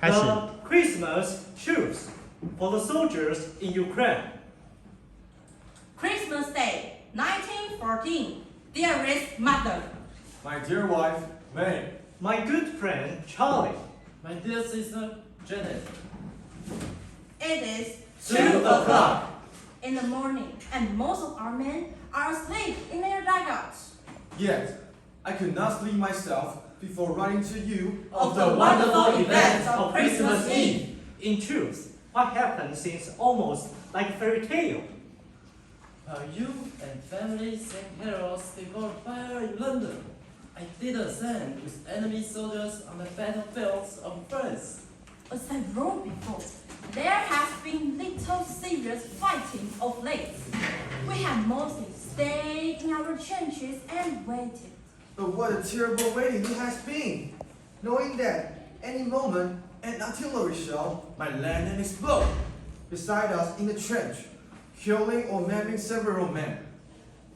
The Christmas Truce for the soldiers in Ukraine. Christmas Day, 1914. Dearest mother, My dear wife, May. My good friend Charlie. My dear sister, Janet. it is 2 o'clock. in the morning, and most of our men are asleep in their dugouts. Yet, I could not sleep myself before writing to you Of the wonderful events of Christmas Eve. In truth, what happened seems almost like a fairy tale. While you and family sang carols before fire in London, I did the same with enemy soldiers on the battlefields of France. As I wrote before, there has been little serious fighting of late. We have mostly stayed in our trenches and waited. But what a terrible waiting it has been, knowing that any moment an artillery shell might land and explode beside us in the trench, killing or maiming several men.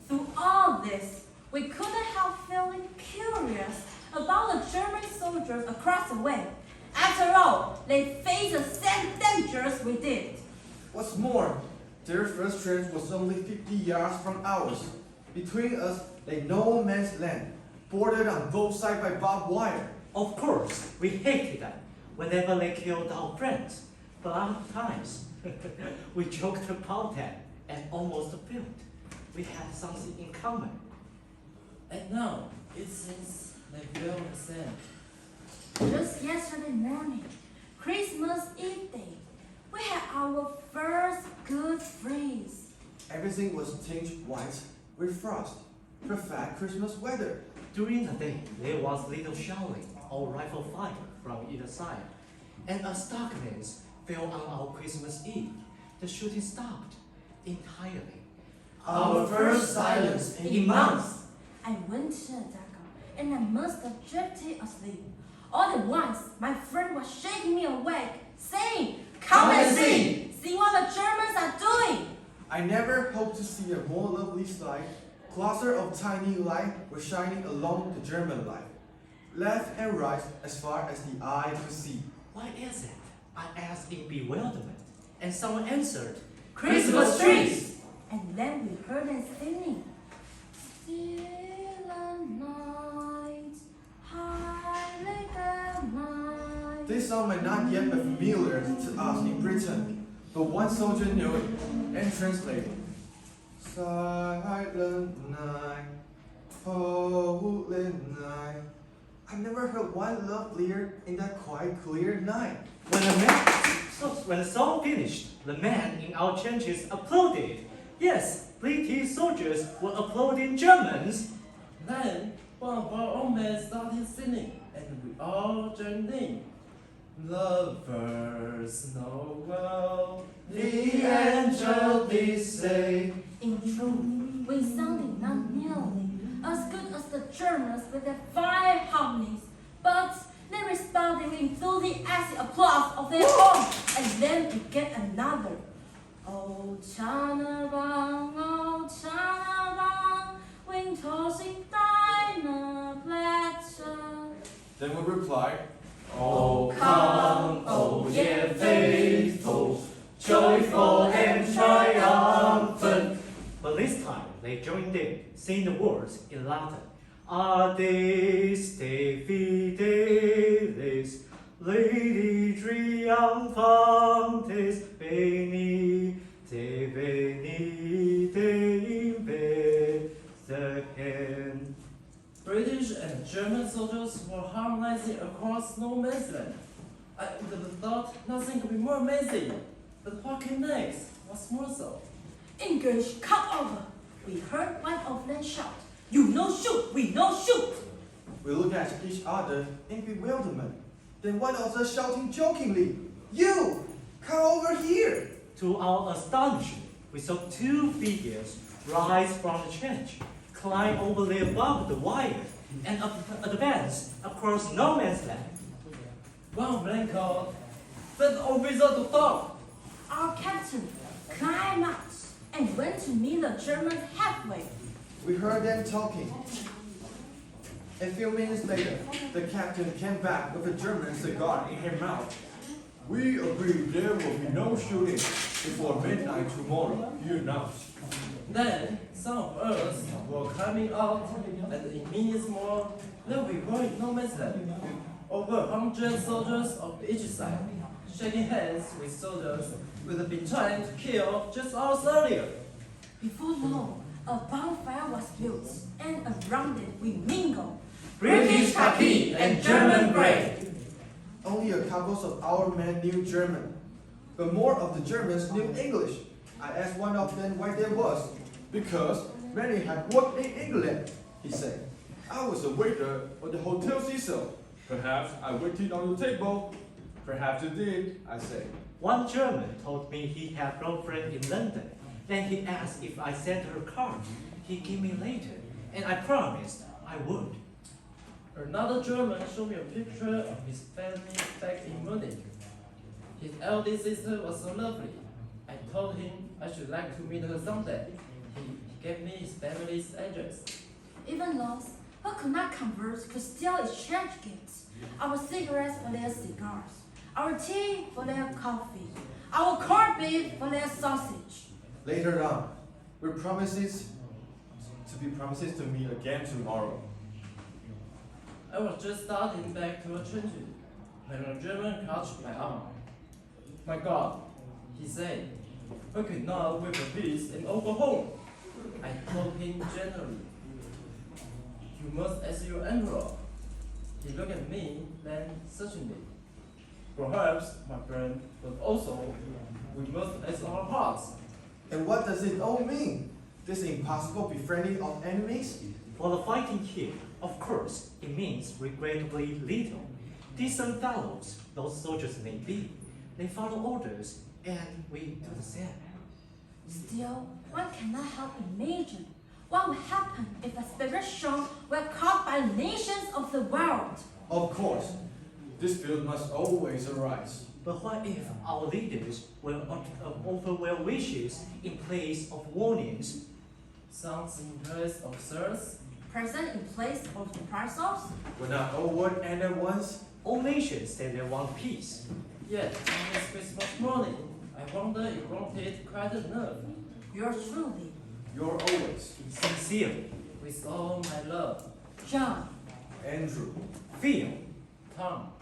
Through all this, we couldn't help feeling curious about the German soldiers across the way. After all, they faced the same dangers we did. What's more, their first trench was only 50 yards from ours. Between us lay no man's land, bordered on both sides by barbed wire. Of course, we hated them whenever they killed our friends. But other times, we joked about them and almost felt we had something in common. And now, it seems they feel the same. Just yesterday morning, Christmas Eve day, we had our first good freeze. Everything was tinged white with frost. Perfect Christmas weather. During the day, there was little shelling or rifle fire from either side. And as darkness fell on our Christmas Eve, the shooting stopped entirely. Our first silence in months. I went to the dugout and I must have drifted asleep. All at once, my friend was shaking me awake, saying, "Come and see! See what the Germans are doing!" I never hoped to see a more lovely sight. Clusters of tiny lights were shining along the German line, left and right as far as the eye could see. What is it? I asked in bewilderment, and someone answered, Christmas trees! And then we heard them singing, "Silent night, hilly night." This song might not yet be familiar to us in Britain, but one soldier knew it and translated. Silent night, holy night. I've never heard one lovelier in that quite clear night. When the song finished, the men in our trenches applauded. Yes, British soldiers were applauding Germans. Then, one of our own men started singing, and we all joined in. Lovers know well, the angel did say. In truth, we sounded not nearly as good as the Germans with their fine harmonies, but they responded with enthusiastic applause of their own, and then began another. Oh, Tannenbaum, winters in deiner Blätter. Then we replied, Oh, come, oh, ye faithful, joyful and triumphant. But this time they joined in, singing the words in Latin. Ades te fidelis, Lady triumphantes, venite, venite in Bethlehem. British and German soldiers were harmonizing across no man's land. I would have thought nothing could be more amazing. But what came next was more so. English, come over. We heard one of them shout, "You no shoot, we no shoot." we looked at each other in bewilderment. Then one of us shouting jokingly, "You, come over here!" To our astonishment, we saw two figures rise from the trench, climb over the above the wire, and advance across no man's land. One man called, "Send the officer to talk." Our captain climbed out and went to meet the Germans halfway. We heard them talking. A few minutes later, the captain came back with a German cigar in her mouth We agree there will be no shooting before midnight tomorrow, he announced. Then some of us were climbing out, and in minutes more, they were going no man's land with over 100 soldiers of each side, shaking hands with soldiers we had been trying to kill just hours earlier. Before long, a bonfire was built, and around it we mingled. British khaki and German grey. Only a couple of our men knew German, but more of the Germans knew English. I asked one of them why that was. Because many had worked in England, he said. I was a waiter on the Hotel Cecil. Perhaps I waited on your table. Perhaps you did, I said. One German told me he had a girlfriend in London. Then he asked if I sent her a card. He gave me later, and I promised I would. Another German showed me a picture of his family back in Munich. His eldest sister was so lovely. I told him I should like to meet her someday. He gave me his family's address. Even those who could not converse could still exchange gifts. Our cigarettes for their cigars, our tea for their coffee, our corned beef for their sausage. Later on, we promises to meet again tomorrow. I was just starting back to attention when a German clutched my arm. My God, he said, we could not wait for peace and all go home. I told him gently, you must ask your emperor. He looked at me, then certainly. Perhaps, my friend, but also, we must ask our hearts. And what does it all mean? This impossible befriending of enemies? For the fighting here, of course, it means regrettably little. Decent fellows, those soldiers may be. They follow orders, and we do the same. Still, one cannot help imagine what would happen if aspiration were caught by nations of the world. Of course, dispute must always arise. But what if our leaders will offer well wishes in place of warnings? Sounds in place of sirs. Present in place of the parcels? When not all want end at once, All nations say they want peace. Yet, on this Christmas morning, I wonder if wanted quite enough. Yours truly, you're always Sincerely, With all my love, John. Andrew. Phil. Tom.